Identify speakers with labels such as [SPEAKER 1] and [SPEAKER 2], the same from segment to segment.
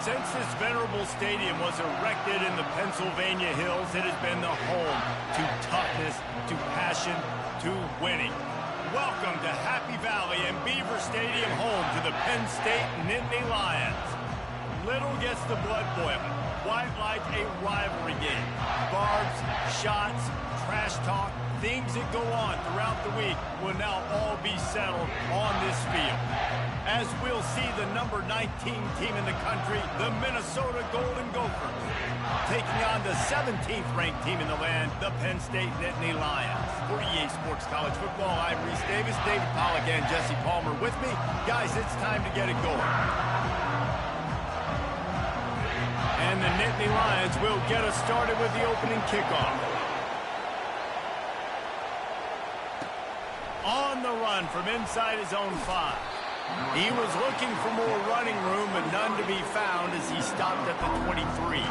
[SPEAKER 1] Since this venerable stadium was erected in the Pennsylvania Hills, it has been the home to toughness, to passion, to winning. Welcome to Happy Valley and Beaver Stadium, home to the Penn State Nittany Lions. Little gets the blood boiling, quite like a rivalry game. Barbs, shots, trash talk, things that go on throughout the week will now all be settled on this field. As we'll see the number 19 team in the country, the Minnesota Golden Gophers, taking on the 17th ranked team in the land, the Penn State Nittany Lions. For EA Sports College Football, I'm Reese Davis, David Pollack, and Jesse Palmer with me. Guys, it's time to get it going. And the Nittany Lions will get us started with the opening kickoff. On the run from inside his own 5. He was looking for more running room, but none to be found as he stopped at the 23.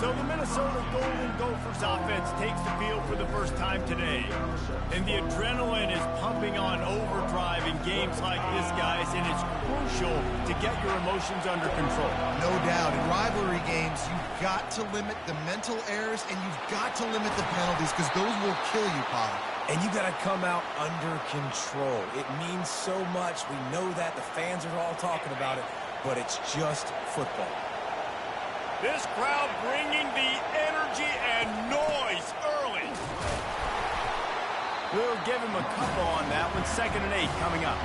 [SPEAKER 1] So the Minnesota Golden Gophers offense takes the field for the first time today. And the adrenaline is pumping on overdrive in games like this, guys, and it's crucial to get your emotions under control.
[SPEAKER 2] No doubt. In rivalry games, you've got to limit the mental errors, and you've got to limit the penalties, because those will kill you, Pollack.
[SPEAKER 3] And you got to come out under control. It means so much. We know that. The fans are all talking about it, but it's just football.
[SPEAKER 1] This crowd bringing the energy and noise early. We'll give him a couple on that one. 2nd and 8 coming up.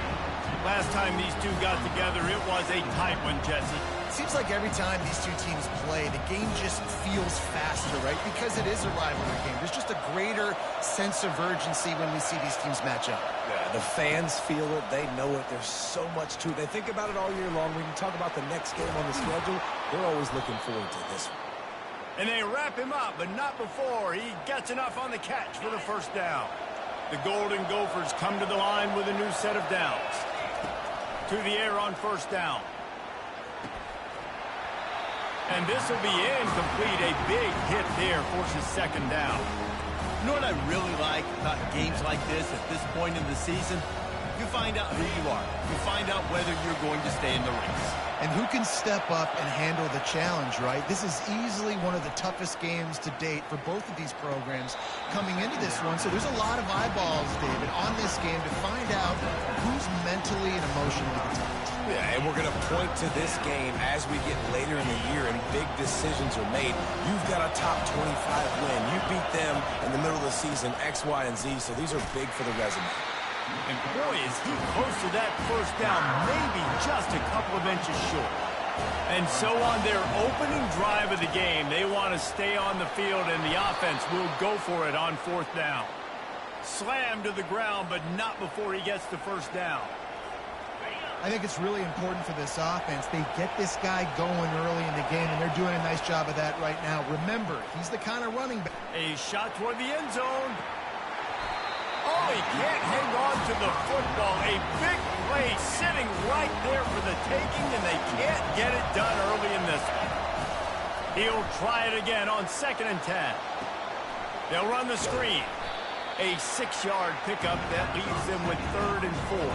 [SPEAKER 1] Last time these two got together, it was a tight one, Jesse.
[SPEAKER 2] Seems like every time these two teams play, the game just feels faster, right? Because it is a rivalry game. There's just a greater sense of urgency when we see these teams match up.
[SPEAKER 3] Yeah, the fans feel it. They know it. There's so much to it. They think about it all year long. We can talk about the next game on the schedule. They're always looking forward to this one.
[SPEAKER 1] And they wrap him up, but not before he gets enough on the catch for the first down. The Golden Gophers come to the line with a new set of downs. To the air on first down. And this will be incomplete. A big hit there forces 2nd down.
[SPEAKER 4] You know what I really like about games like this at this point in the season? You find out who you are. You find out whether you're going to stay in the race.
[SPEAKER 2] And who can step up and handle the challenge, right? This is easily one of the toughest games to date for both of these programs coming into this one. So there's a lot of eyeballs, David, on this game to find out who's mentally and emotionally the toughest.
[SPEAKER 3] Yeah, and we're going to point to this game as we get later in the year and big decisions are made. You've got a top 25 win. You beat them in the middle of the season, X, Y, and Z, so these are big for the resume.
[SPEAKER 1] And boy, is he close to that first down, maybe just a couple of inches short. And so on their opening drive of the game, they want to stay on the field, and the offense will go for it on 4th down. Slammed to the ground, but not before he gets the first down.
[SPEAKER 2] I think it's really important for this offense. They get this guy going early in the game, and they're doing a nice job of that right now. Remember, he's the kind of running back.
[SPEAKER 1] A shot toward the end zone. Oh, he can't hang on to the football. A big play sitting right there for the taking, and they can't get it done early in this one. He'll try it again on 2nd and 10. They'll run the screen. A 6-yard pickup that leaves them with 3rd and 4.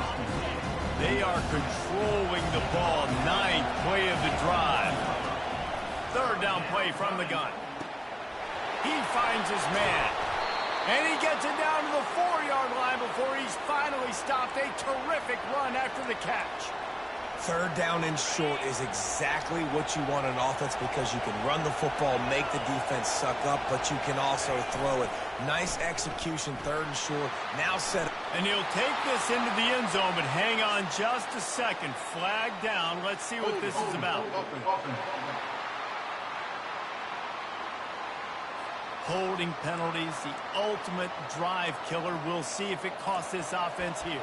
[SPEAKER 1] They are controlling the ball. 9th play of the drive. 3rd down play from the gun. He finds his man. And he gets it down to the 4-yard line before he's finally stopped. A terrific run after the catch.
[SPEAKER 3] 3rd down and short is exactly what you want in offense, because you can run the football, make the defense suck up, but you can also throw it. Nice execution, 3rd and short. Now set.
[SPEAKER 1] And he'll take this into the end zone, but hang on just a second. Flag down. Let's see what this is about. Holding penalties, the ultimate drive killer. We'll see if it costs this offense here.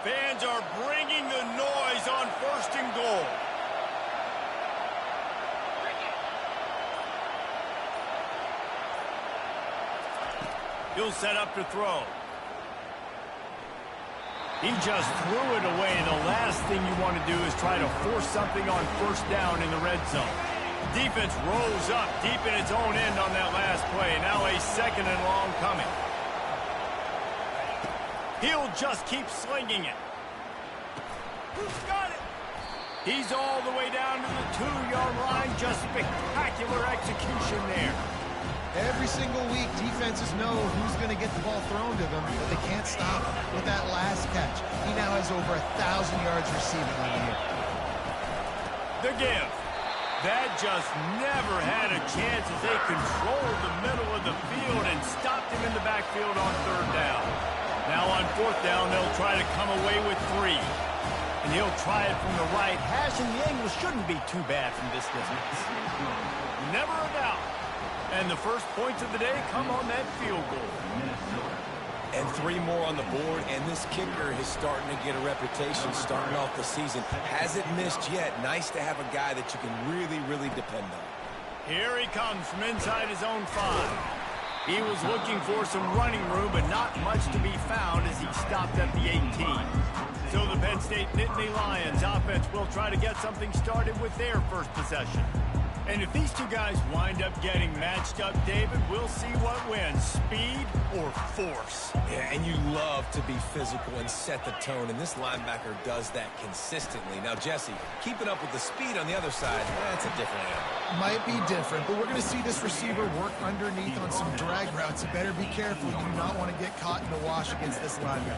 [SPEAKER 1] Fans are bringing the noise on 1st and goal. He'll set up to throw. He just threw it away. The last thing you want to do is try to force something on 1st down in the red zone. Defense rose up deep in its own end on that last play. Now a 2nd and long coming. He'll just keep slinging it. Got it. He's all the way down to the 2-yard line. Just spectacular execution there.
[SPEAKER 2] Every single week, defenses know who's going to get the ball thrown to them, but they can't stop him with that last catch. He now has over 1,000 yards receiving on the year.
[SPEAKER 1] The give. That just never had a chance as they controlled the middle of the field and stopped him in the backfield on 3rd down. Now on 4th down, they'll try to come away with 3. And he'll try it from the right hash, and the angle shouldn't be too bad from this distance. Never a doubt. And the first points of the day come on that field goal.
[SPEAKER 3] And 3 more on the board, and this kicker is starting to get a reputation starting off the season. Hasn't missed yet. Nice to have a guy that you can really, really depend on.
[SPEAKER 1] Here he comes from inside his own 5. He was looking for some running room, but not much to be found as he stopped at the 18. So the Penn State Nittany Lions offense will try to get something started with their first possession. And if these two guys wind up getting matched up, David, we'll see what wins, speed or force.
[SPEAKER 3] Yeah, and you love to be physical and set the tone, and this linebacker does that consistently. Now, Jesse, keeping up with the speed on the other side, that's a different animal.
[SPEAKER 2] Might be different, but we're going to see this receiver work underneath on some drag routes. You better be careful. You do not want to get caught in the wash against this linebacker.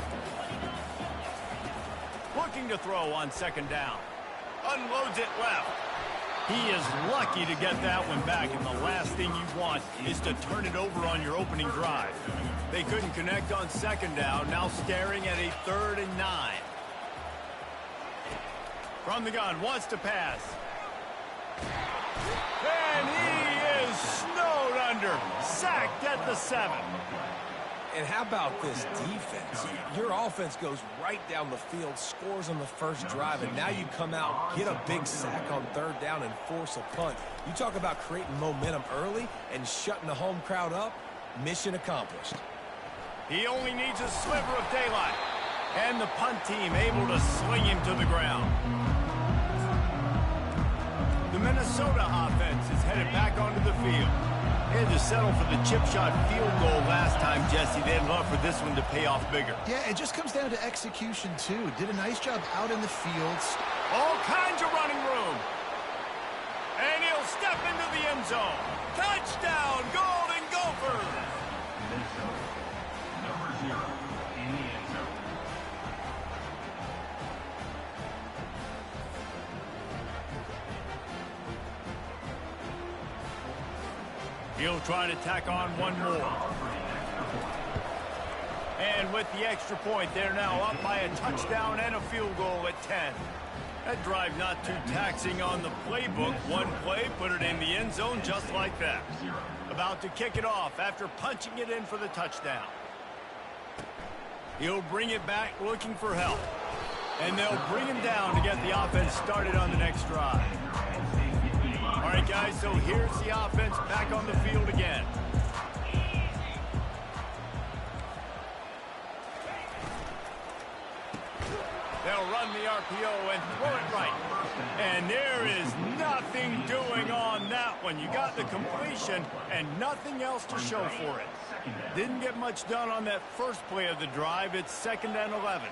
[SPEAKER 1] Looking to throw on 2nd down. Unloads it left. He is lucky to get that one back, and the last thing you want is to turn it over on your opening drive. They couldn't connect on 2nd down, now staring at a 3rd and 9. From the gun, wants to pass. And he is snowed under, sacked at the 7.
[SPEAKER 3] And how about this defense? Your offense goes right down the field, scores on the first drive, and now you come out, get a big sack on 3rd down, and force a punt. You talk about creating momentum early and shutting the home crowd up. Mission accomplished.
[SPEAKER 1] He only needs a sliver of daylight. And the punt team able to sling him to the ground. The Minnesota offense is headed back onto the field. They had to settle for the chip shot field goal last time, Jesse. They'd love for this one to pay off bigger.
[SPEAKER 2] Yeah, it just comes down to execution, too. Did a nice job out in the field.
[SPEAKER 1] All kinds of running room. And he'll step into the end zone. Touchdown, Golden Gophers!
[SPEAKER 5] Number 0 in the end zone.
[SPEAKER 1] He'll try to tack on one more. And with the extra point, they're now up by a touchdown and a field goal at 10. That drive not too taxing on the playbook. One play, put it in the end zone just like that. About to kick it off after punching it in for the touchdown. He'll bring it back looking for help. And they'll bring him down to get the offense started on the next drive. All right, guys, so here's the offense back on the field again. They'll run the RPO and throw it right. And there is nothing doing on that one. You got the completion and nothing else to show for it. Didn't get much done on that first play of the drive. It's 2nd and 11.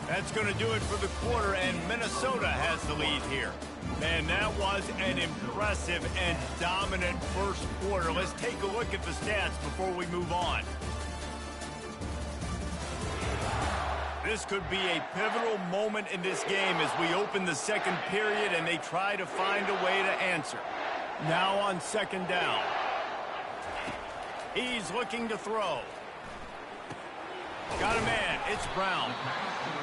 [SPEAKER 1] That's going to do it for the quarter, and Minnesota has the lead here. Man, that was an impressive and dominant first quarter. Let's take a look at the stats before we move on. This could be a pivotal moment in this game as we open the second period and they try to find a way to answer. Now on 2nd down. He's looking to throw. Got a man. It's Brown.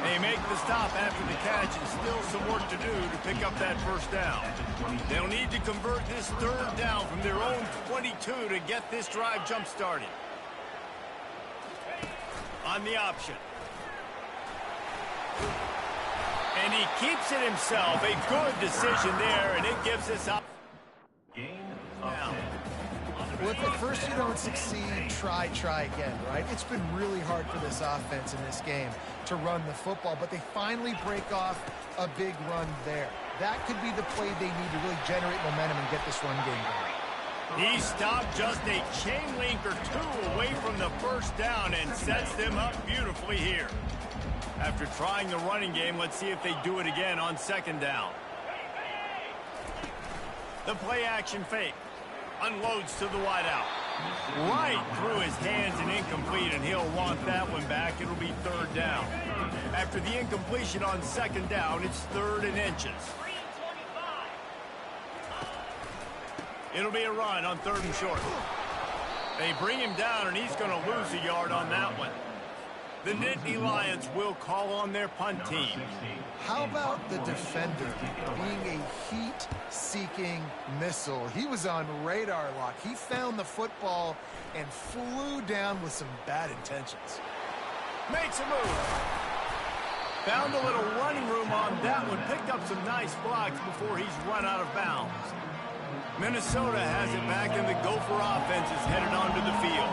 [SPEAKER 1] They make the stop after the catch and still some work to do to pick up that first down. They'll need to convert this 3rd down from their own 22 to get this drive jump-started. On the option. And he keeps it himself. A good decision there, and it gives us up.
[SPEAKER 5] Gain of 10.
[SPEAKER 2] Well, if at first you don't succeed, try again, right? It's been really hard for this offense in this game to run the football, but they finally break off a big run there. That could be the play they need to really generate momentum and get this run game going.
[SPEAKER 1] He stopped just a chain link or two away from the first down and sets them up beautifully here. After trying the running game, let's see if they do it again on second down. The play action fake. Unloads to the wideout. Right through his hands and incomplete, and he'll want that one back. It'll be third down. After the incompletion on second down, it's 3rd and inches. It'll be a run on 3rd and short. They bring him down, and he's going to lose a yard on that one. The Nittany Lions will call on their punt team.
[SPEAKER 2] How about the defender being a heat-seeking missile? He was on radar lock. He found the football and flew down with some bad intentions.
[SPEAKER 1] Makes a move. Found a little running room on that one. Picked up some nice blocks before he's run out of bounds. Minnesota has it back, and the Gopher offense is headed onto the field.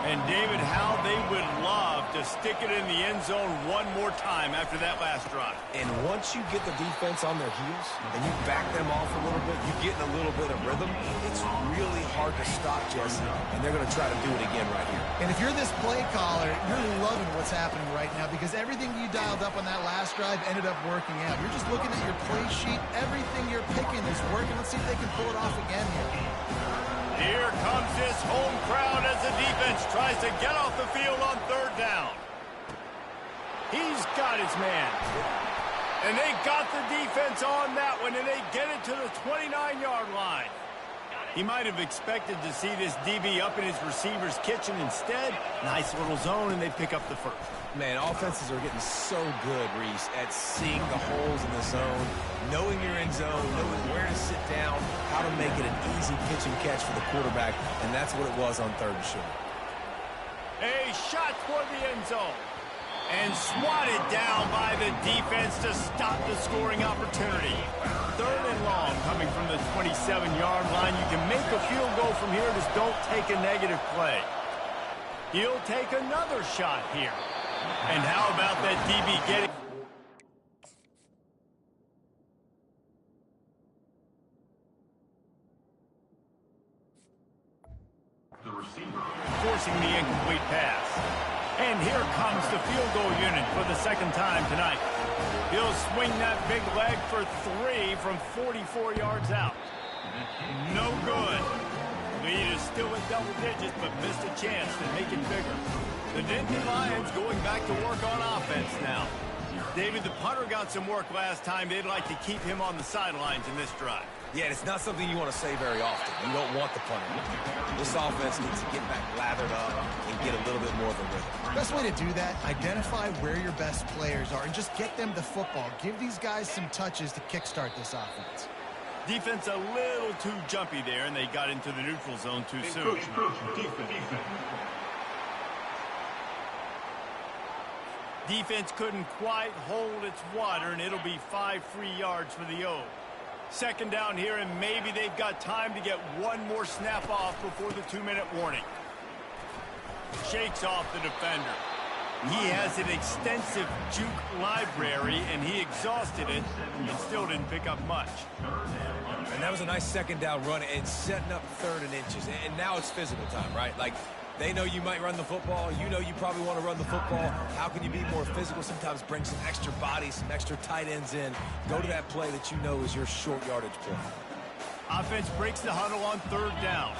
[SPEAKER 1] And, David, how they would love to stick it in the end zone one more time after that last drive.
[SPEAKER 3] And once you get the defense on their heels and you back them off a little bit, you get in a little bit of rhythm, it's really hard to stop, Jesse. And they're going to try to do it again right here.
[SPEAKER 2] And if you're this play caller, you're loving what's happening right now because everything you dialed up on that last drive ended up working out. You're just looking at your play sheet. Everything you're picking is working. Let's see if they can pull it off again here.
[SPEAKER 1] Here comes this home crowd as the defense tries to get off the field on 3rd down. He's got his man. And they got the defense on that one, and they get it to the 29-yard line. He might have expected to see this DB up in his receiver's kitchen. Instead, nice little zone, and they pick up the first.
[SPEAKER 3] Man, offenses are getting so good, Reese, at seeing the holes in the zone, knowing you're in zone, knowing where to sit down, how to make it an easy pitch and catch for the quarterback, and that's what it was on 3rd and short.
[SPEAKER 1] A shot for the end zone. And swatted down by the defense to stop the scoring opportunity. 3rd and long coming from the 27-yard line. You can make a field goal from here, just don't take a negative play. He'll take another shot here. And how about that DB getting...
[SPEAKER 5] The receiver.
[SPEAKER 1] Forcing the incomplete pass. And here comes the field goal unit for the 2nd time tonight. He'll swing that big leg for 3 from 44 yards out. No good. Lead is still in double digits, but missed a chance to make it bigger. The Nittany Lions going back to work on offense now. David, the punter got some work last time. They'd like to keep him on the sidelines in this drive.
[SPEAKER 3] Yeah, it's not something you want to say very often. You don't want the punter. This offense needs to get back lathered up and get a little bit more of a rhythm.
[SPEAKER 2] Best way to do that, identify where your best players are and just get them the football. Give these guys some touches to kickstart this offense.
[SPEAKER 1] Defense a little too jumpy there, and they got into the neutral zone too soon. Defense couldn't quite hold its water, and it'll be 5 free yards for the O. 2nd down here, and maybe they've got time to get one more snap off before the 2-minute warning. Shakes off the defender. He has an extensive juke library, and he exhausted it and still didn't pick up much.
[SPEAKER 3] And that was a nice 2nd down run and setting up 3rd and inches. And now it's physical time, right? Like, they know you might run the football. You know you probably want to run the football. How can you be more physical? Sometimes bring some extra bodies, some extra tight ends in. Go to that play that you know is your short yardage play.
[SPEAKER 1] Offense breaks the huddle on 3rd down.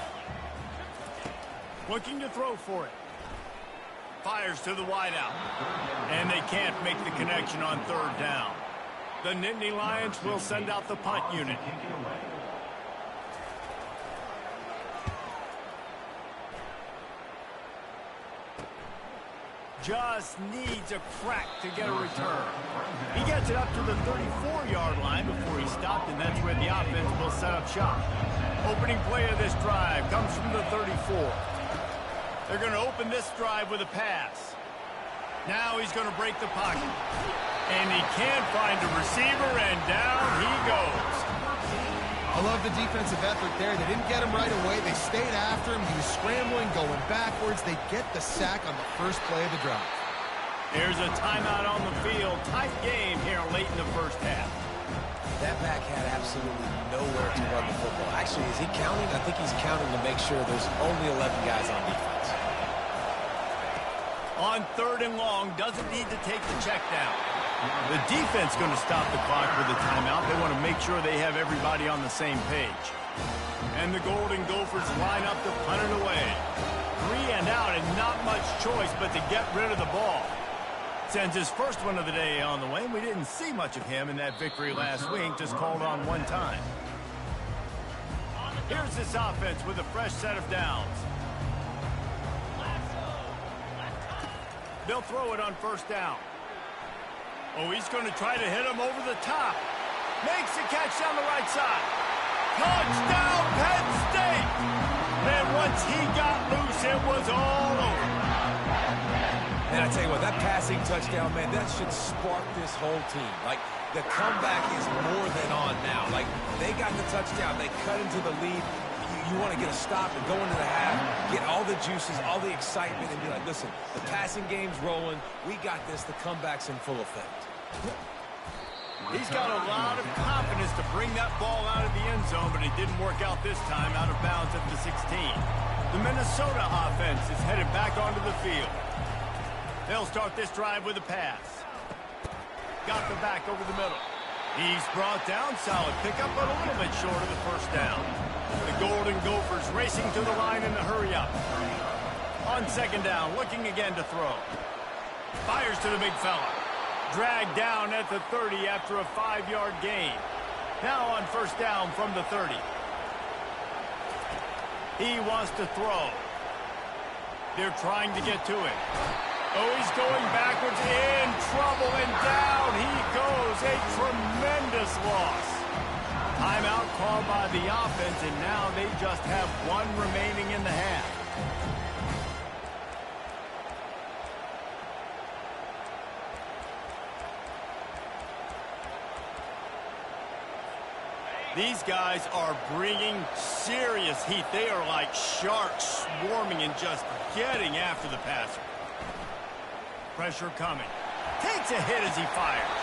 [SPEAKER 1] Looking to throw for it. Fires to the wideout. And they can't make the connection on 3rd down. The Nittany Lions will send out the punt unit. Just needs a crack to get a return. He gets it up to the 34-yard line before he stopped, and that's where the offense will set up shop. Opening play of this drive comes from the 34. They're going to open this drive with a pass. Now he's going to break the pocket. And he can't find a receiver, and down he goes.
[SPEAKER 2] I love the defensive effort there. They didn't get him right away. They stayed after him. He was scrambling, going backwards. They get the sack on the first play of the drive.
[SPEAKER 1] There's a timeout on the field. Tight game here late in the first half.
[SPEAKER 3] That back had absolutely absolutely nowhere to run the football. Actually, is he counting? I think he's counting to make sure there's only 11 guys on defense.
[SPEAKER 1] On 3rd and long, doesn't need to take the check down. The defense going to stop the clock with a timeout. They want to make sure they have everybody on the same page. And the Golden Gophers line up to punt it away. 3 and out and not much choice but to get rid of the ball. Sends his first one of the day on the way. We didn't see much of him in that victory last week, just called on one time. Here's this offense with a fresh set of downs. They'll throw it on 1st down. Oh, he's going to try to hit him over the top. Makes the catch down the right side. Touchdown, Penn State! And once he got loose, it was all over.
[SPEAKER 3] And I tell you what, that passing touchdown, man, that should spark this whole team. Like, the comeback is more than on now. Like, they got the touchdown. They cut into the lead. You want to get a stop and go into the half, get all the juices, all the excitement, and be like, listen, the passing game's rolling. We got this. The comeback's in full effect.
[SPEAKER 1] He's got a lot of confidence to bring that ball out of the end zone, but it didn't work out this time, out of bounds at the 16. The Minnesota offense is headed back onto the field. They'll start this drive with a pass. Got the back over the middle. He's brought down. Solid pickup, but a little bit short of the 1st down. The Golden Gophers racing to the line in the hurry up. On 2nd down, looking again to throw. Fires to the big fella. Dragged down at the 30 after a 5-yard gain. Now on 1st down from the 30. He wants to throw. They're trying to get to it. Oh, he's going backwards, in trouble, and down he goes. A tremendous loss. Timeout called by the offense, and now they just have 1 remaining in the half. These guys are bringing serious heat. They are like sharks swarming and just getting after the passer. Pressure coming. Takes a hit as he fires.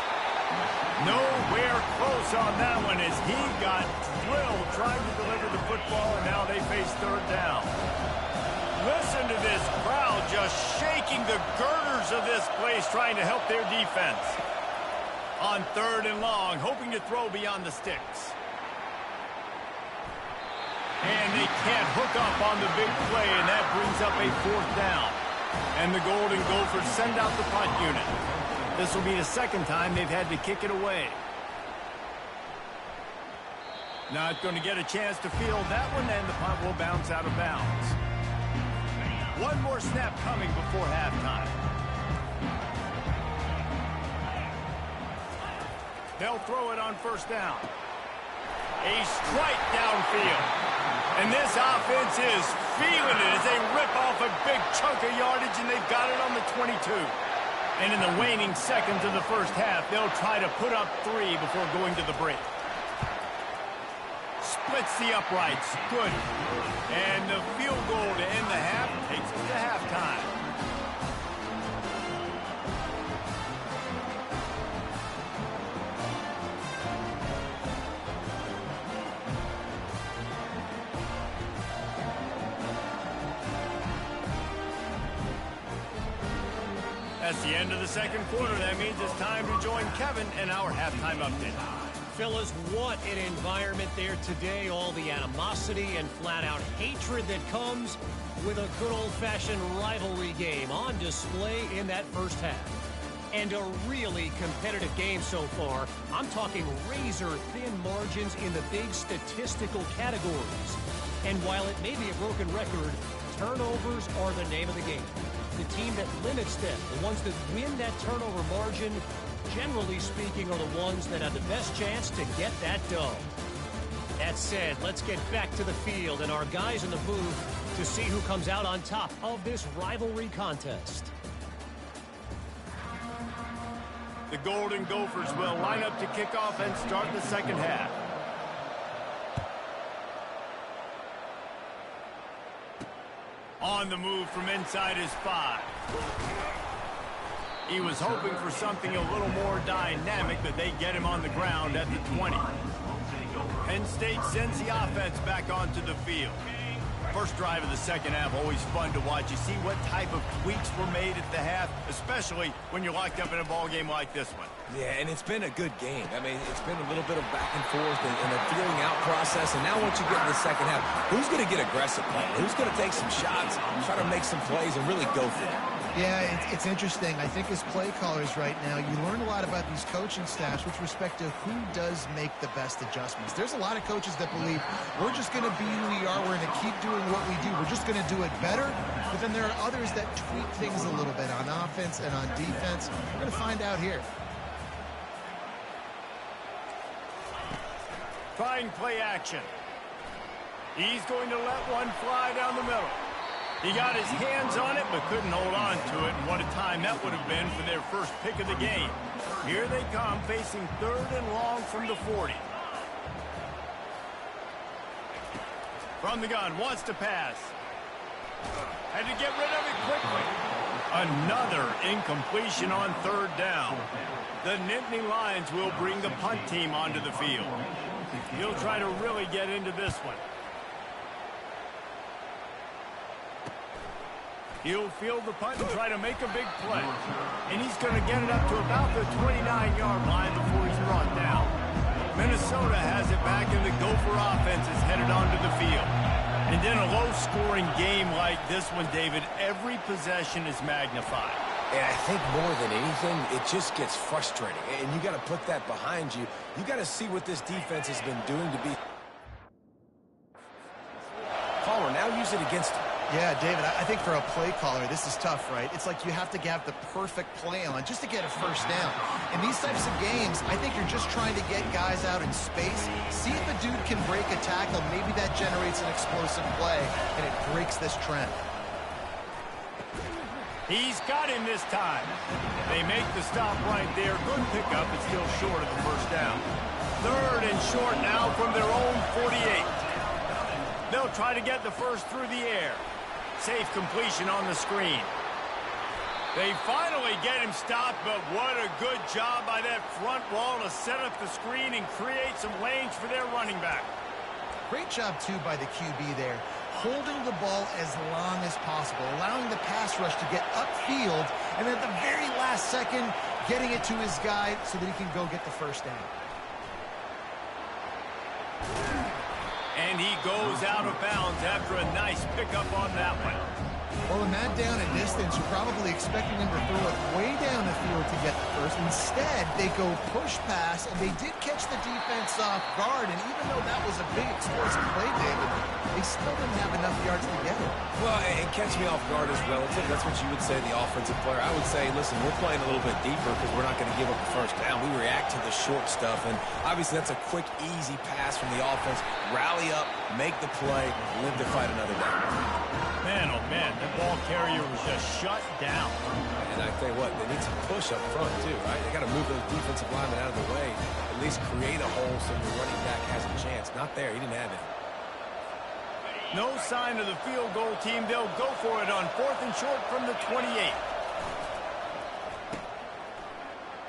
[SPEAKER 1] Nowhere close on that one as he got drilled trying to deliver the football, and now they face 3rd down. Listen to this crowd just shaking the girders of this place trying to help their defense. On 3rd and long, hoping to throw beyond the sticks. And they can't hook up on the big play, and that brings up a 4th down. And the Golden Gophers send out the punt unit. This will be the 2nd time they've had to kick it away. Not going to get a chance to field that one, and the punt will bounce out of bounds. 1 more snap coming before halftime. They'll throw it on 1st down. A strike downfield. And this offense is feeling it as they rip off a big chunk of yardage, and they've got it on the 22. And in the waning seconds of the 1st half, they'll try to put up 3 before going to the break. Splits the uprights. Good. And the field goal to end the half takes us to halftime. That's the end of the 2nd quarter. That means it's time to join Kevin in our halftime update.
[SPEAKER 6] Fellas, what an environment there today. All the animosity and flat-out hatred that comes with a good old-fashioned rivalry game on display in that 1st half. And a really competitive game so far. I'm talking razor-thin margins in the big statistical categories. And while it may be a broken record, turnovers are the name of the game. The team that limits them, the ones that win that turnover margin, generally speaking, are the ones that have the best chance to get that dub. That said, let's get back to the field and our guys in the booth to see who comes out on top of this rivalry contest.
[SPEAKER 1] The Golden Gophers will line up to kick off and start the 2nd half. On the move from inside his 5. He was hoping for something a little more dynamic, but they get him on the ground at the 20. Penn State sends the offense back onto the field. First drive of the second half, always fun to watch. You see what type of tweaks were made at the half, especially when you're locked up in a ball game like this one.
[SPEAKER 3] Yeah, and it's been a good game. I mean, it's been a little bit of back and forth and a feeling out process. And now once you get in the second half, who's going to get aggressive playing? Who's going to take some shots, try to make some plays, and really go for it?
[SPEAKER 2] Yeah, it's interesting. I think as play callers right now, you learn a lot about these coaching staffs with respect to who does make the best adjustments. There's a lot of coaches that believe we're just going to be who we are. We're going to keep doing what we do. We're just going to do it better. But then there are others that tweak things a little bit on offense and on defense. We're going to find out here.
[SPEAKER 1] Trying play action. He's going to let one fly down the middle. He got his hands on it, but couldn't hold on to it. And what a time that would have been for their first pick of the game. Here they come, facing 3rd and long from the 40. From the gun, wants to pass. Had to get rid of it quickly. Another incompletion on 3rd down. The Nittany Lions will bring the punt team onto the field. He'll try to really get into this one. He'll field the punt and try to make a big play. And he's going to get it up to about the 29-yard line before he's brought down. Minnesota has it back, and the Gopher offense is headed onto the field. And in a low-scoring game like this one, David, every possession is magnified.
[SPEAKER 3] And I think more than anything, it just gets frustrating. And you got to put that behind you. You got to see what this defense has been doing to be. Caller, now use it against him.
[SPEAKER 2] Yeah, David, I think for a play caller, this is tough, right? It's like you have to have the perfect play on just to get a first down. In these types of games, I think you're just trying to get guys out in space, see if a dude can break a tackle. Maybe that generates an explosive play, and it breaks this trend.
[SPEAKER 1] He's got him this time. They make the stop right there. Good pickup, but still short of the first down. 3rd and short now from their own 48. They'll try to get the first through the air. Safe completion on the screen. They finally get him stopped, but what a good job by that front wall to set up the screen and create some lanes for their running back.
[SPEAKER 2] Great job, too, by the QB there, holding the ball as long as possible, allowing the pass rush to get upfield, and at the very last second, getting it to his guy so that he can go get the first down.
[SPEAKER 1] And he goes out of bounds after a nice pickup on that one.
[SPEAKER 2] Well, in that down and distance, you're probably expecting him to throw it way down the field to get the first. Instead, they go push pass, and they did catch the defense off guard. And even though that was a big explosive play, David, they still didn't have enough yards to get it.
[SPEAKER 3] Well, and catch me off guard is relative. That's what you would say, the offensive player. I would say, listen, we're playing a little bit deeper because we're not going to give up the first down. We react to the short stuff, and obviously that's a quick, easy pass from the offense. Rally up, make the play, live to fight another day.
[SPEAKER 1] Man, oh man, that ball carrier was just shut down.
[SPEAKER 3] And I tell you what, they need some push up front too, right? They got to move those defensive linemen out of the way, at least create a hole so the running back has a chance. Not there, he didn't have it.
[SPEAKER 1] No sign of the field goal team. They'll go for it on 4th and short from the 28.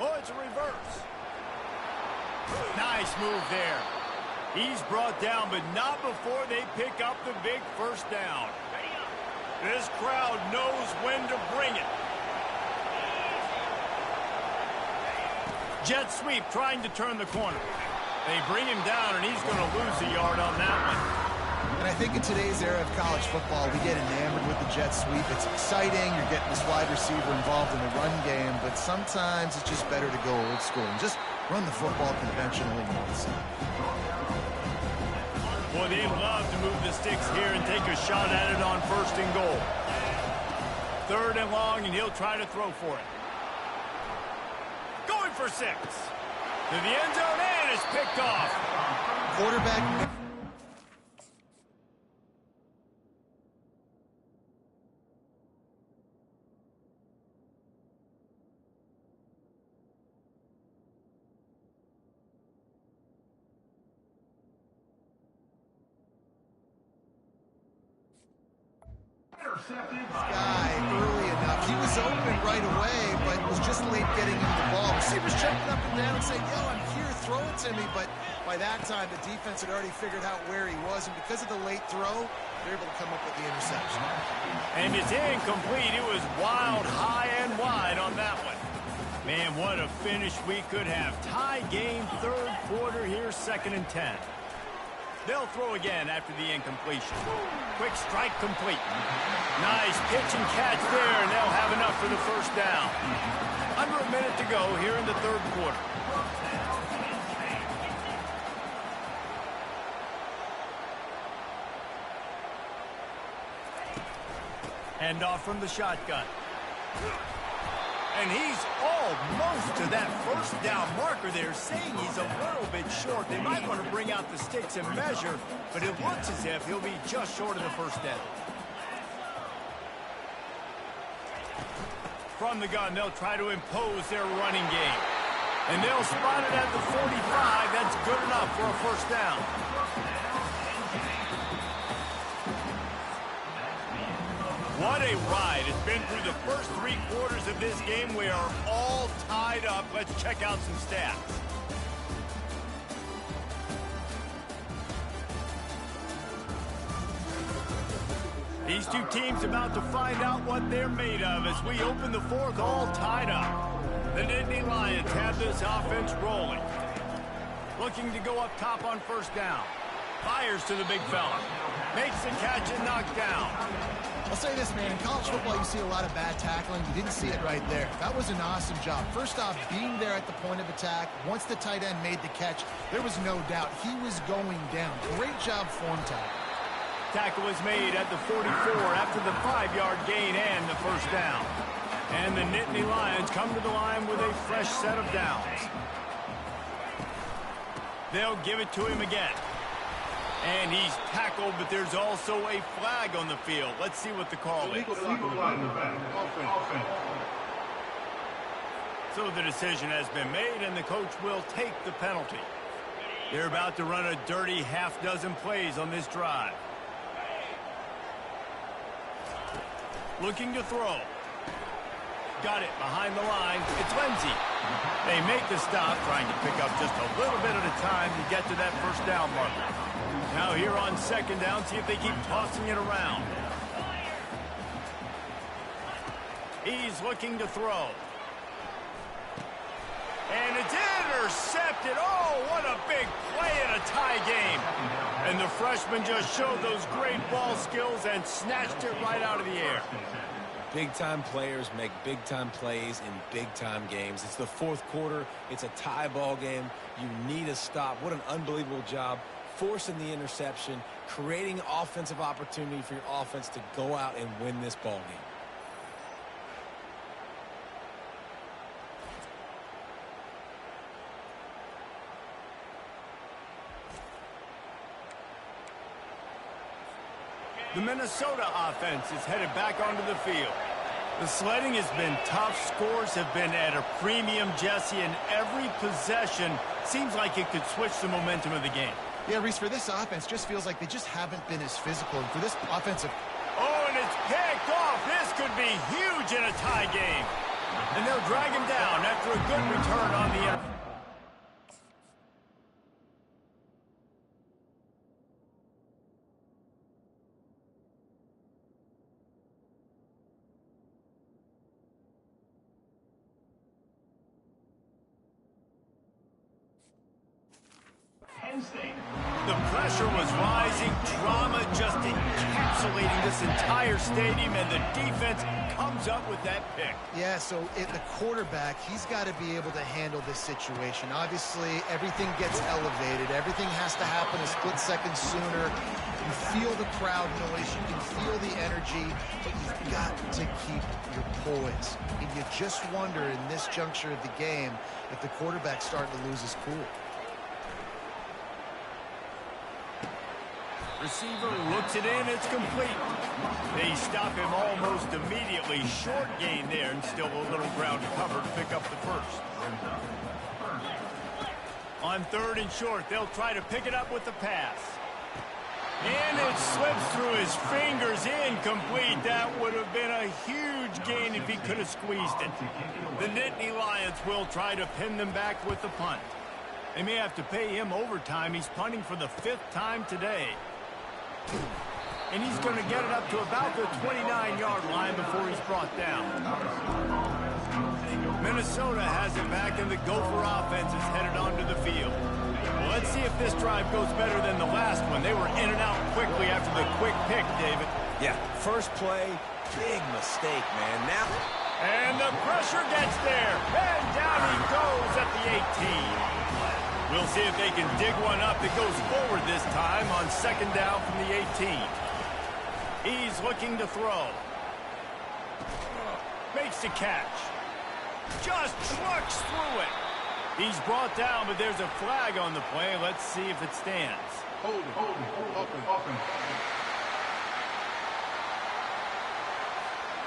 [SPEAKER 1] Oh, it's a reverse. Nice move there. He's brought down, but not before they pick up the big first down. This crowd knows when to bring it. Jet sweep trying to turn the corner. They bring him down, and he's going to lose a yard on that one.
[SPEAKER 2] And I think in today's era of college football, we get enamored with the jet sweep. It's exciting. You're getting this wide receiver involved in the run game, but sometimes it's just better to go old school and just run the football conventionally north side.
[SPEAKER 1] Boy, they love to move the sticks here and take a shot at it on 1st and goal. 3rd and long, and he'll try to throw for it. Going for 6. To the end zone, and it's picked off.
[SPEAKER 2] Quarterback. Guy early enough. he was open right away, but was just late getting him the ball. Receivers jumping up and down saying, yo, I'm here, throw it to me. But by that time, the defense had already figured out where he was, and because of the late throw, they're able to come up with the interception.
[SPEAKER 1] And it's incomplete. It was wild, high and wide on that one. Man, what a finish we could have. Tie game, third quarter here, 2nd and 10. They'll throw again after the incompletion. Quick strike complete. Nice pitch and catch there, and they'll have enough for the first down. Under a minute to go here in the third quarter. Hand off from the shotgun. And he's almost to that first down marker there, saying he's a little bit short. They might want to bring out the sticks and measure, but it looks as if he'll be just short of the first down. From the gun, they'll try to impose their running game. And they'll spot it at the 45. That's good enough for a first down. What a ride. It's been through the first 3 quarters of this game. We are all tied up. Let's check out some stats. These two teams about to find out what they're made of as we open the fourth, all tied up. The Dynasty Lions have this offense rolling. Looking to go up top on first down. Fires to the big fella. Makes the catch and knocked down.
[SPEAKER 2] I'll say this, man. In college football, you see a lot of bad tackling. You didn't see it right there. That was an awesome job. First off, being there at the point of attack. Once the tight end made the catch, there was no doubt he was going down. Great job form tackle.
[SPEAKER 1] Tackle was made at the 44 after the 5-yard gain and the first down. And the Nittany Lions come to the line with a fresh set of downs. They'll give it to him again. And he's tackled, but there's also a flag on the field. Let's see what the call is. So the decision has been made, and the coach will take the penalty. They're about to run a dirty half-dozen plays on this drive. Looking to throw. Got it behind the line. It's Lindsey. They make the stop, trying to pick up just a little bit at a time to get to that first down marker. Now here on second down, see if they keep tossing it around. He's looking to throw. And it's intercepted. Oh, what a big play in a tie game. And the freshman just showed those great ball skills and snatched it right out of the air.
[SPEAKER 3] Big-time players make big-time plays in big-time games. It's the fourth quarter. It's a tie ball game. You need a stop. What an unbelievable job forcing the interception, creating offensive opportunity for your offense to go out and win this ball game.
[SPEAKER 1] The Minnesota offense is headed back onto the field. The sledding has been tough. Scores have been at a premium, Jesse, and every possession seems like it could switch the momentum of the game.
[SPEAKER 2] Yeah, Reese, for this offense, just feels like they just haven't been as physical. And for this offensive...
[SPEAKER 1] Oh, and it's picked off. This could be huge in a tie game. And they'll drag him down after a good return on the end. The pressure was rising, drama just encapsulating this entire stadium, and the defense comes up with that pick.
[SPEAKER 2] Yeah, so the quarterback, he's got to be able to handle this situation. Obviously, everything gets elevated. Everything has to happen a split second sooner. You feel the crowd noise. You can feel the energy, but you've got to keep your poise. And you just wonder in this juncture of the game if the quarterback's starting to lose his cool.
[SPEAKER 1] Receiver looks it in, it's complete. They stop him almost immediately. Short gain there, and still a little ground to cover to pick up the first. On third and short, they'll try to pick it up with the pass. And it slips through his fingers, incomplete. That would have been a huge gain if he could have squeezed it. The Nittany Lions will try to pin them back with the punt. They may have to pay him overtime. He's punting for the 5th time today. And he's going to get it up to about the 29-yard line before he's brought down. Minnesota has it back, and the Gopher offense is headed onto the field. Well, let's see if this drive goes better than the last one. They were in and out quickly after the quick pick, David.
[SPEAKER 3] Yeah, first play, big mistake, man. Now,
[SPEAKER 1] and the pressure gets there. And down he goes at the 18. We'll see if they can dig one up that goes forward this time on 2nd down from the 18. He's looking to throw. Makes the catch. Just trucks through it. He's brought down, but there's a flag on the play. Let's see if it stands.
[SPEAKER 5] Hold, open.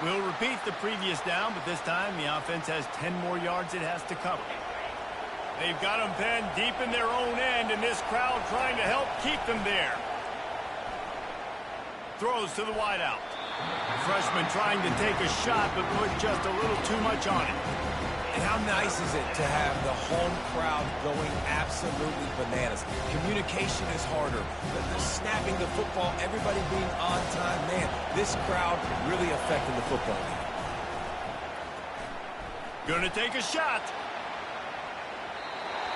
[SPEAKER 1] We'll repeat the previous down, but this time the offense has 10 more yards it has to cover. They've got them penned deep in their own end, and this crowd trying to help keep them there. Throws to the wideout. Freshman trying to take a shot, but put just a little too much on it.
[SPEAKER 3] and how nice is it to have the home crowd going absolutely bananas? Communication is harder. The snapping the football, everybody being on time. Man, this crowd really affecting the football game.
[SPEAKER 1] Gonna take a shot.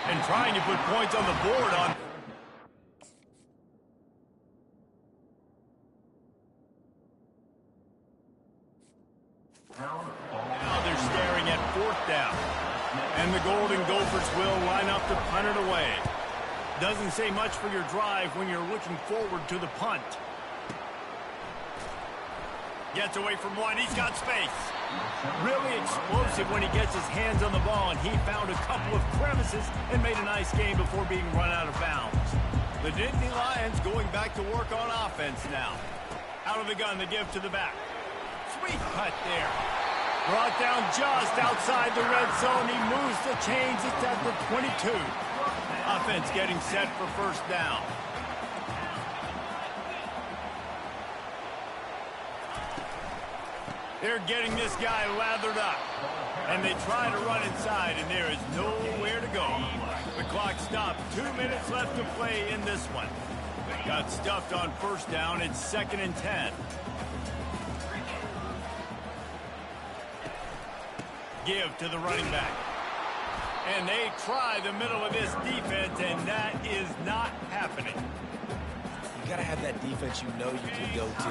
[SPEAKER 1] And trying to put points on the board on... Now they're staring at 4th down. And the Golden Gophers will line up to punt it away. Doesn't say much for your drive when you're looking forward to the punt. Gets away from one. He's got space. Really explosive when he gets his hands on the ball, and he found a couple of crevices and made a nice game before being run out of bounds. The Dynasty Lions going back to work on offense now. Out of the gun, the give to the back. Sweet cut there. Brought down just outside the red zone. He moves the chains. It's at the 22. Offense getting set for 1st down. They're getting this guy lathered up. And they try to run inside, and there is nowhere to go. The clock stopped. 2 minutes left to play in this one. Got stuffed on 1st down. It's 2nd and 10. Give to the running back. And they try the middle of this defense, and that is not happening.
[SPEAKER 3] You got to have that defense you know you can go to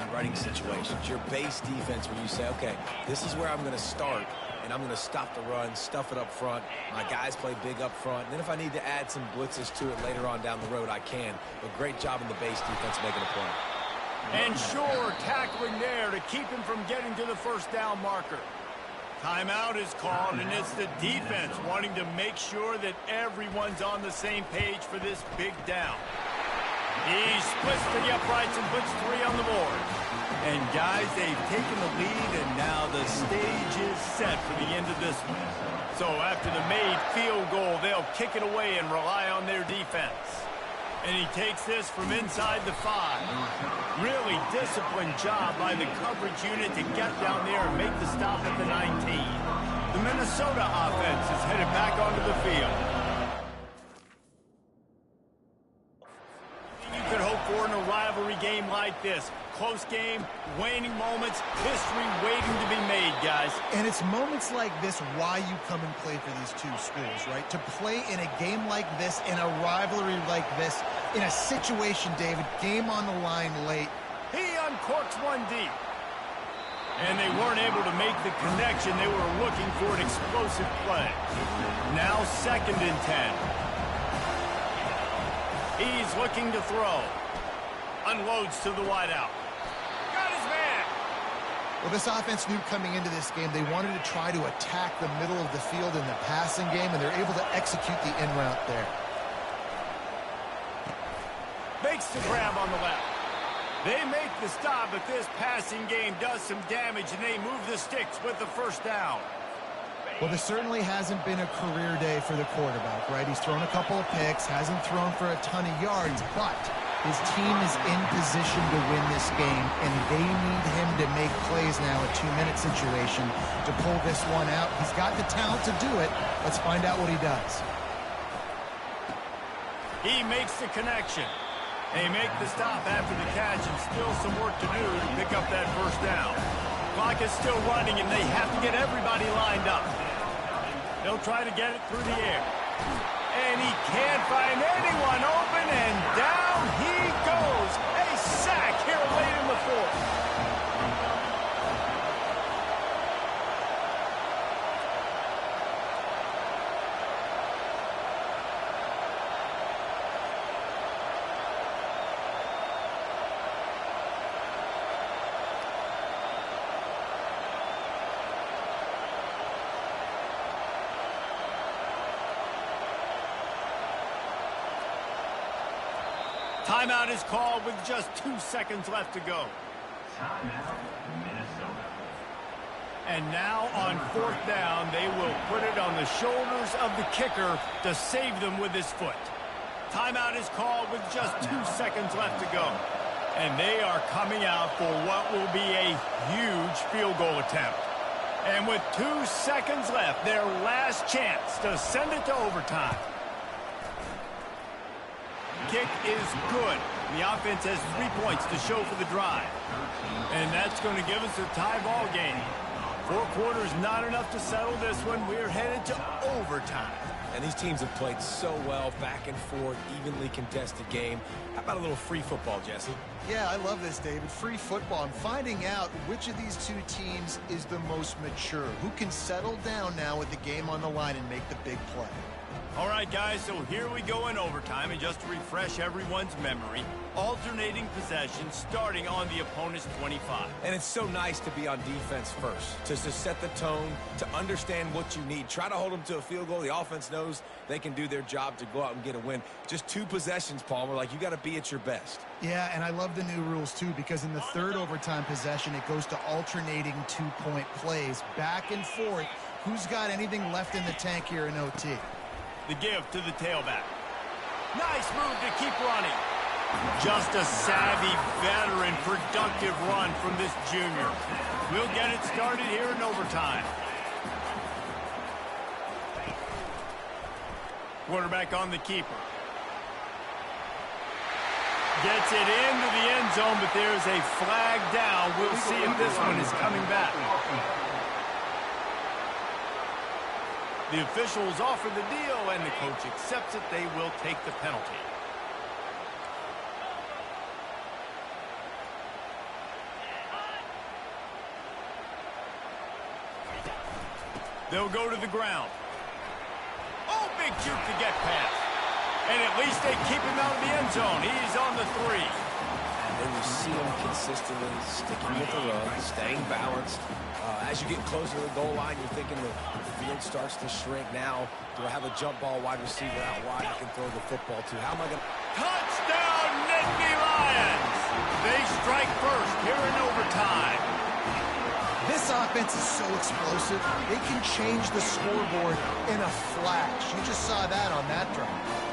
[SPEAKER 3] in running situations. Your base defense where you say, okay, this is where I'm going to start, and I'm going to stop the run, stuff it up front. My guys play big up front. And then if I need to add some blitzes to it later on down the road, I can. But great job in the base defense making a play.
[SPEAKER 1] And sure, tackling there to keep him from getting to the 1st down marker. Timeout is called, and it's the defense wanting to make sure that everyone's on the same page for this big down. He splits the uprights and puts 3 on the board. And guys, they've taken the lead, and now the stage is set for the end of this one. So after the made field goal, they'll kick it away and rely on their defense. And he takes this from inside the 5. Really disciplined job by the coverage unit to get down there and make the stop at the 19. The Minnesota offense is headed back onto the field. You could hope for in a rivalry game like this. Close game, waning moments, history waiting to be made, guys.
[SPEAKER 2] And it's moments like this why you come and play for these two schools, right? To play in a game like this, in a rivalry like this, in a situation, David, game on the line late.
[SPEAKER 1] He uncorks one deep. And they weren't able to make the connection. They were looking for an explosive play. Now 2nd and 10. He's looking to throw. Unloads to the wideout. Got his man.
[SPEAKER 2] Well, this offense knew coming into this game they wanted to try to attack the middle of the field in the passing game, and they're able to execute the in route there.
[SPEAKER 1] Makes the grab on the left. They make the stop, but this passing game does some damage, and they move the sticks with the 1st down.
[SPEAKER 2] Well, this certainly hasn't been a career day for the quarterback, right? He's thrown a couple of picks, hasn't thrown for a ton of yards, but His team is in position to win this game, and they need him to make plays now, a 2-minute situation, to pull this one out. He's got the talent to do it. Let's find out what he does.
[SPEAKER 1] He makes the connection. They make the stop after the catch, and still some work to do to pick up that first down. Clock is still running, and they have to get everybody lined up. They'll try to get it through the air. And he can't find anyone open, and down he goes. A sack here late in the fourth. Timeout is called with just 2 seconds left to go.
[SPEAKER 5] Timeout, Minnesota.
[SPEAKER 1] And now on fourth down, they will put it on the shoulders of the kicker to save them with his foot. Timeout is called with just 2 seconds left to go. And they are coming out for what will be a huge field goal attempt. And with 2 seconds left, their last chance to send it to overtime. Kick is good. The offense has 3 points to show for the drive. And that's going to give us a tie ball game. 4 quarters not enough to settle this one. We're headed to overtime.
[SPEAKER 3] And these teams have played so well, back and forth, evenly contested game. How about a little free football, Jesse?
[SPEAKER 2] Yeah, I love this, David. Free football. I'm finding out which of these two teams is the most mature. Who can settle down now with the game on the line and make the big play.
[SPEAKER 1] All right, guys, so here we go in overtime, and just to refresh everyone's memory, alternating possessions starting on the opponent's 25.
[SPEAKER 3] And it's so nice to be on defense first, to set the tone, to understand what you need. Try to hold them to a field goal. The offense knows they can do their job to go out and get a win. Just 2 possessions, Palmer, like you got to be at your best.
[SPEAKER 2] Yeah, and I love the new rules, too, because in the third overtime possession, it goes to alternating 2-point plays, back and forth. Who's got anything left in the tank here in OT?
[SPEAKER 1] The give to the tailback. Nice move to keep running. Just a savvy, veteran, productive run from this junior. We'll get it started here in overtime. Quarterback on the keeper. Gets it into the end zone, but there's a flag down. We'll see if this one is coming back. The officials offer the deal, and the coach accepts it. They will take the penalty. They'll go to the ground. Oh, big juke to get past. And at least they keep him out of the end zone. He's on the 3.
[SPEAKER 3] And you see him consistently sticking with the run, staying balanced. As you get closer to the goal line, you're thinking the field starts to shrink. Now, do I have a jump ball wide receiver out wide I can throw the football to? How am I going to...
[SPEAKER 1] Touchdown, Nittany Lions! They strike first here in overtime.
[SPEAKER 2] This offense is so explosive, they can change the scoreboard in a flash. You just saw that on that drive.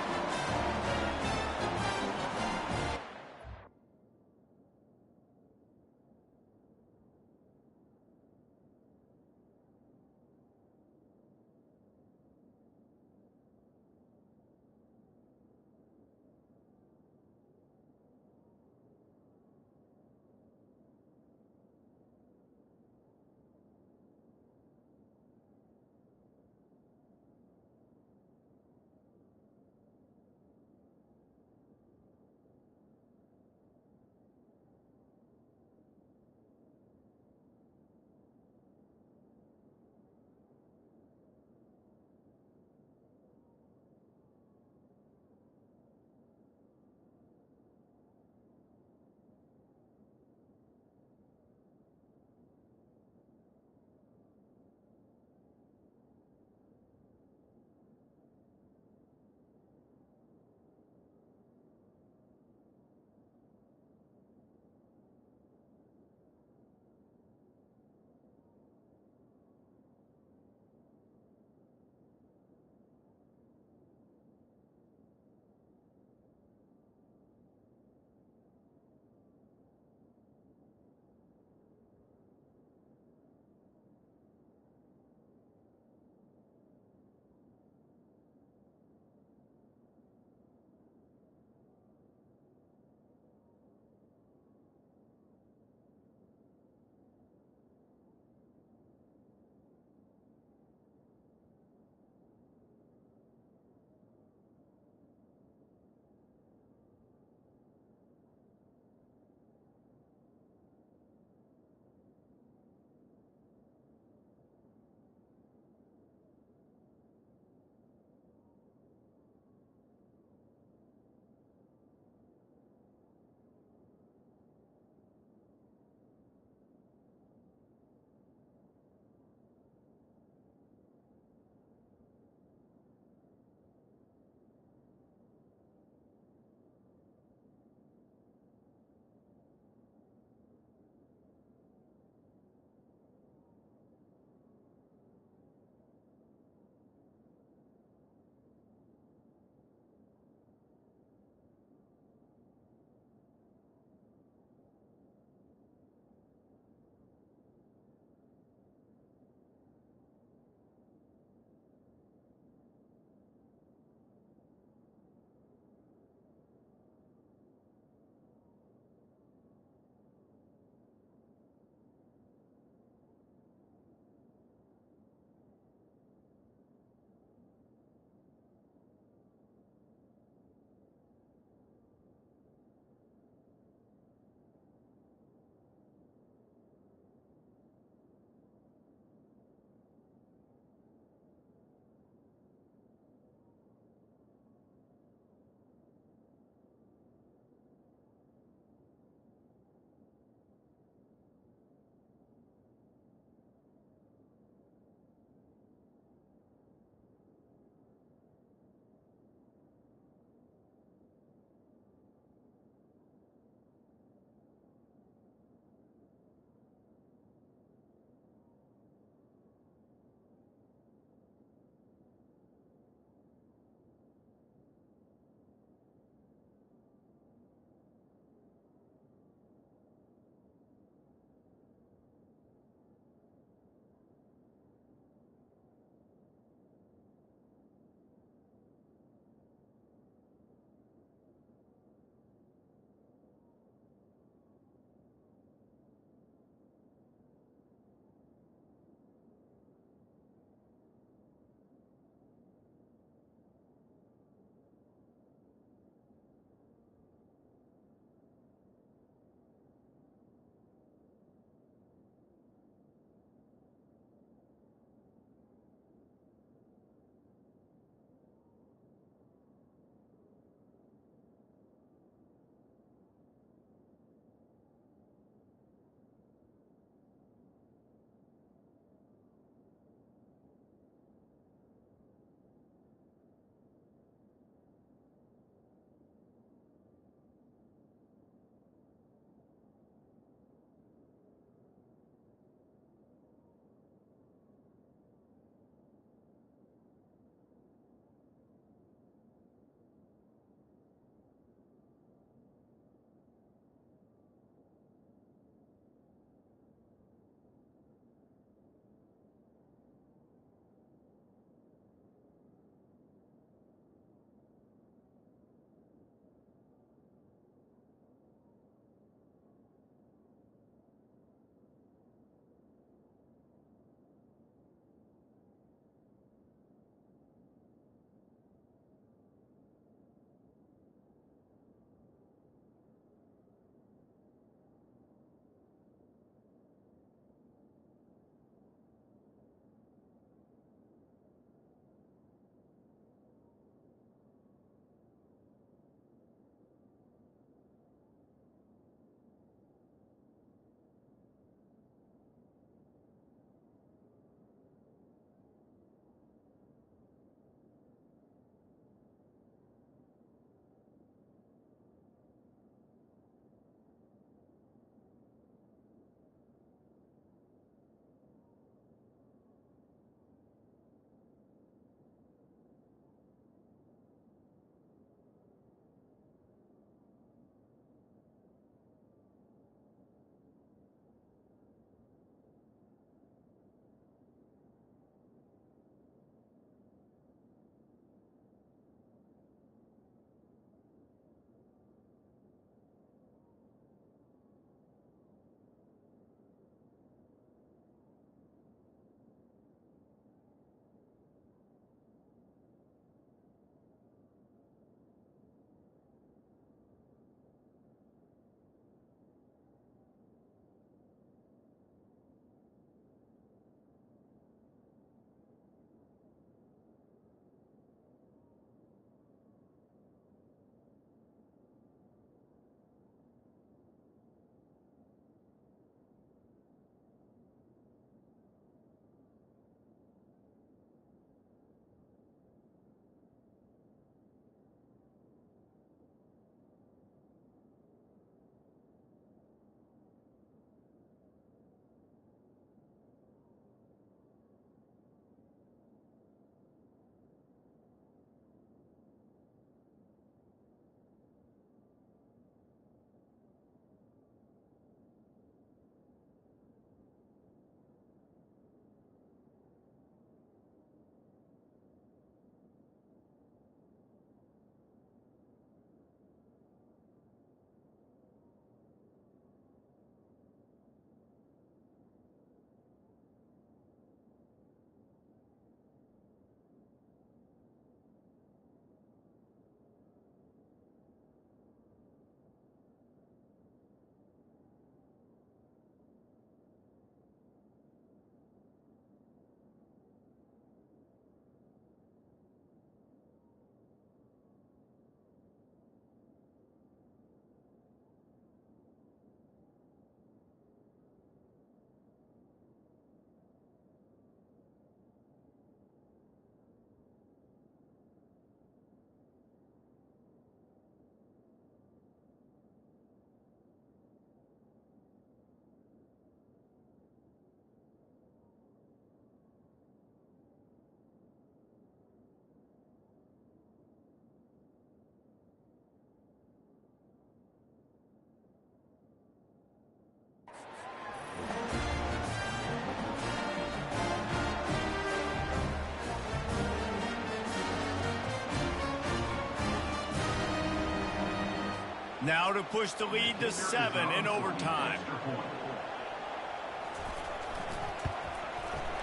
[SPEAKER 1] Now to push the lead to 7 in overtime.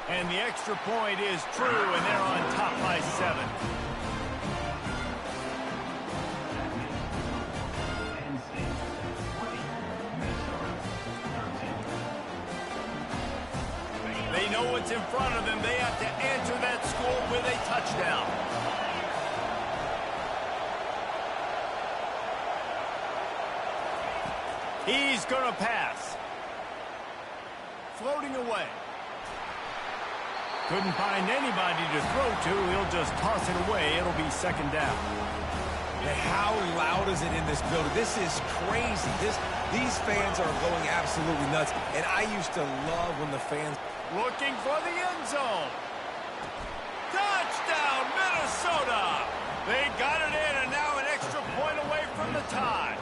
[SPEAKER 1] And the extra point is true, and they're on top by 7. They know what's in front of them. They have to answer that score with a touchdown. He's going to pass. Floating away. Couldn't find anybody to throw to. He'll just toss it away. It'll be 2nd down.
[SPEAKER 3] And how loud is it in this building? This is crazy. These fans are going absolutely nuts. And I used to love when the fans...
[SPEAKER 1] Looking for the end zone. Touchdown, Minnesota! They got it in, and now an extra point away from the tie.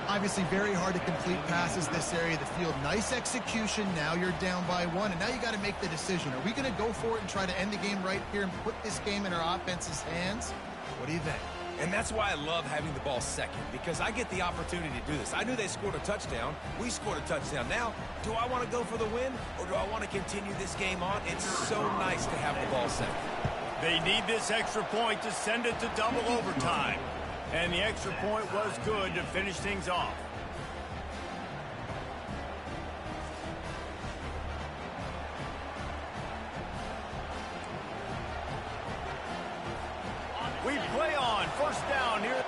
[SPEAKER 2] Obviously very hard to complete passes this area of the field. Nice execution. Now you're down by 1, and now you got to make the decision. Are we going to go for it and try to end the game right here and put this game in our offense's hands? What do you think?
[SPEAKER 3] And that's why I love having the ball second, because I get the opportunity to do this. I knew they scored a touchdown. We scored a touchdown. Now, do I want to go for the win, or do I want to continue this game on? It's so nice to have the ball second.
[SPEAKER 1] They need this extra point to send it to double overtime. And the extra point was good to finish things off. We play on. 1st down here.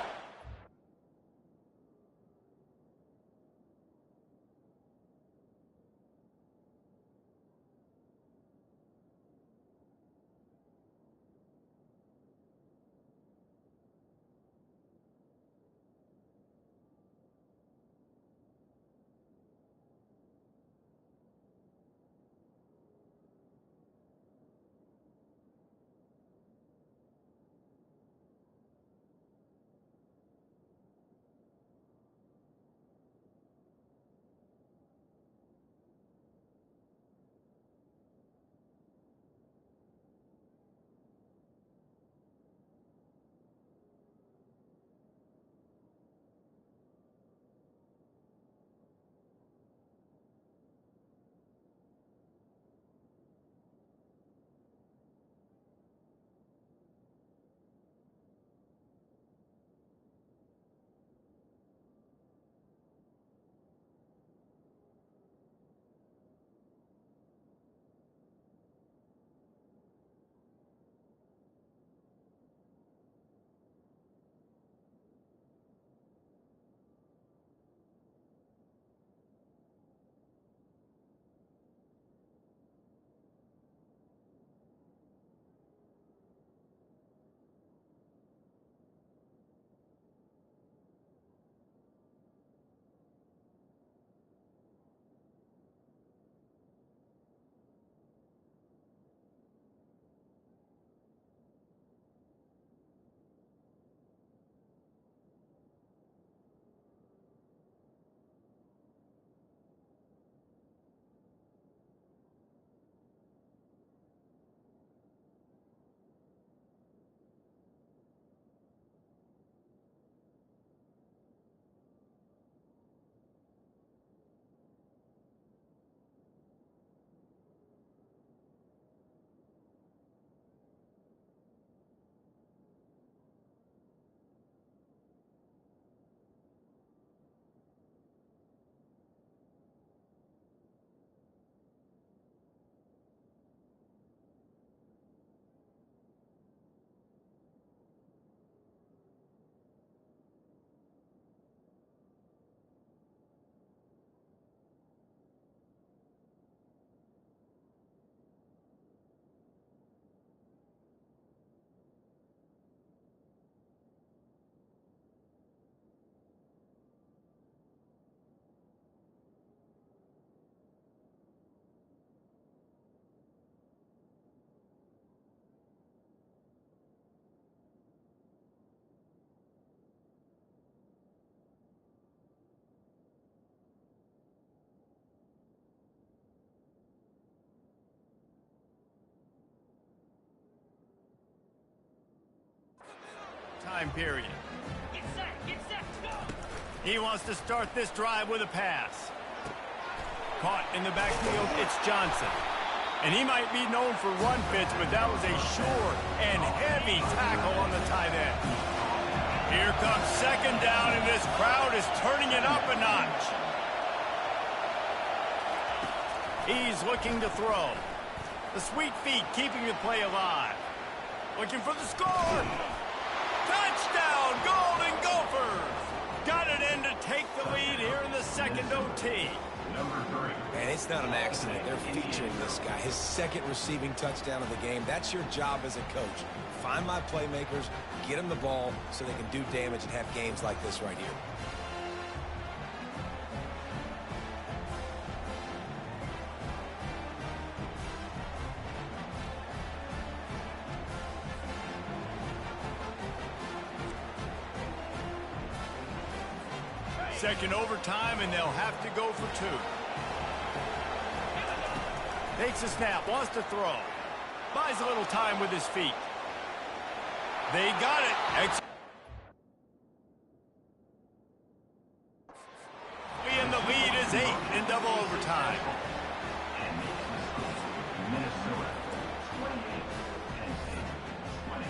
[SPEAKER 1] Time period.
[SPEAKER 5] Get set, go!
[SPEAKER 1] He wants to start this drive with a pass. Caught in the backfield, it's Johnson. And he might be known for run fits, but that was a sure and heavy tackle on the tight end. Here comes second down, and this crowd is turning it up a notch. He's looking to throw. The sweet feet keeping the play alive. Looking for the score. Touchdown, Golden Gophers. Got it in to take the lead here in the second OT.
[SPEAKER 3] And it's not an accident. They're featuring this guy. His second receiving touchdown of the game. That's your job as a coach. Find my playmakers, get them the ball so they can do damage and have games like this right here.
[SPEAKER 1] Second overtime, and they'll have to go for two. Takes a snap, wants to throw. Buys a little time with his feet. They got it. And the lead is 8 in double overtime.
[SPEAKER 5] Minnesota 28 and 20.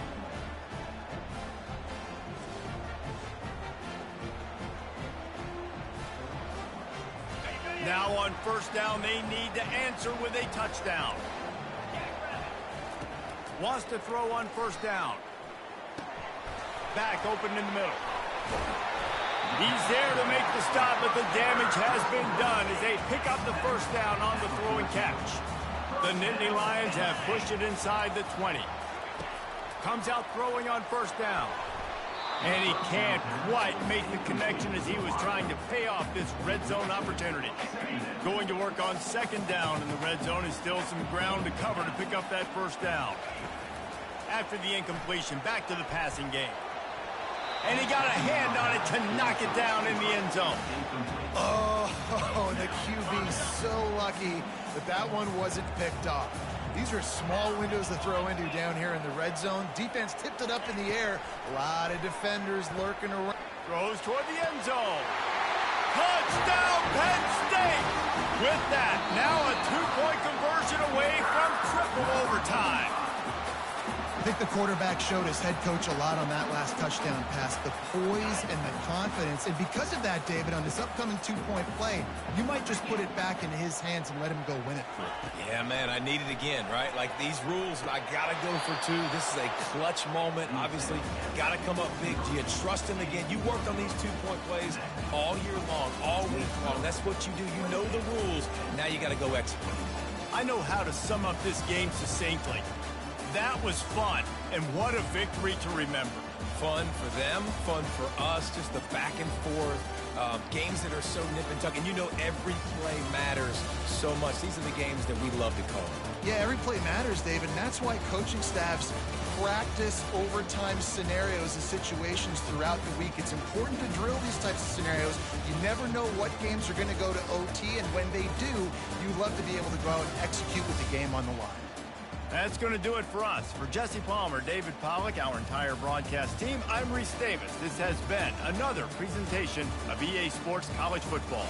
[SPEAKER 1] Now on first down, they need to answer with a touchdown. Wants to throw on first down. Back open in the middle. He's there to make the stop, but the damage has been done as they pick up the first down on the throwing catch. The Nittany Lions have pushed it inside the 20. Comes out throwing on first down. And he can't quite make the connection as he was trying to pay off this red zone opportunity. Going to work on second down in the red zone is still some ground to cover to pick up that first down. After the incompletion, back to the passing game. And he got a hand on it to knock it down in the end zone.
[SPEAKER 2] Oh, the QB's so lucky that that one wasn't picked off. These are small windows to throw into down here in the red zone. Defense tipped it up in the air. A lot of defenders lurking around.
[SPEAKER 1] Throws toward the end zone. Touchdown, Penn State! With that, now a two-point conversion away from triple overtime.
[SPEAKER 2] I think the quarterback showed his head coach a lot on that last touchdown pass, the poise and the confidence. And because of that, David, on this upcoming two-point play, you might just put it back in his hands and let him go win it.
[SPEAKER 3] Yeah, man, I need it again, right? Like these rules, I got to go for two. This is a clutch moment. Obviously, got to come up big. Do you trust him again? You worked on these two-point plays all year long, all week long. That's what you do. You know the rules. Now you got to go execute.
[SPEAKER 1] I know how to sum up this game succinctly. That was fun, and what a victory to remember.
[SPEAKER 3] Fun for them, fun for us, just the back and forth, games that are so nip and tuck, and you know every play matters so much. These are the games that we love to call.
[SPEAKER 2] Yeah, every play matters, David, and that's why coaching staffs practice overtime scenarios and situations throughout the week. It's important to drill these types of scenarios. You never know what games are going to go to OT, and when they do, you love to be able to go out and execute with the game on the line.
[SPEAKER 1] That's going to do it for us. For Jesse Palmer, David Pollack, our entire broadcast team, I'm Reese Davis. This has been another presentation of EA Sports College Football.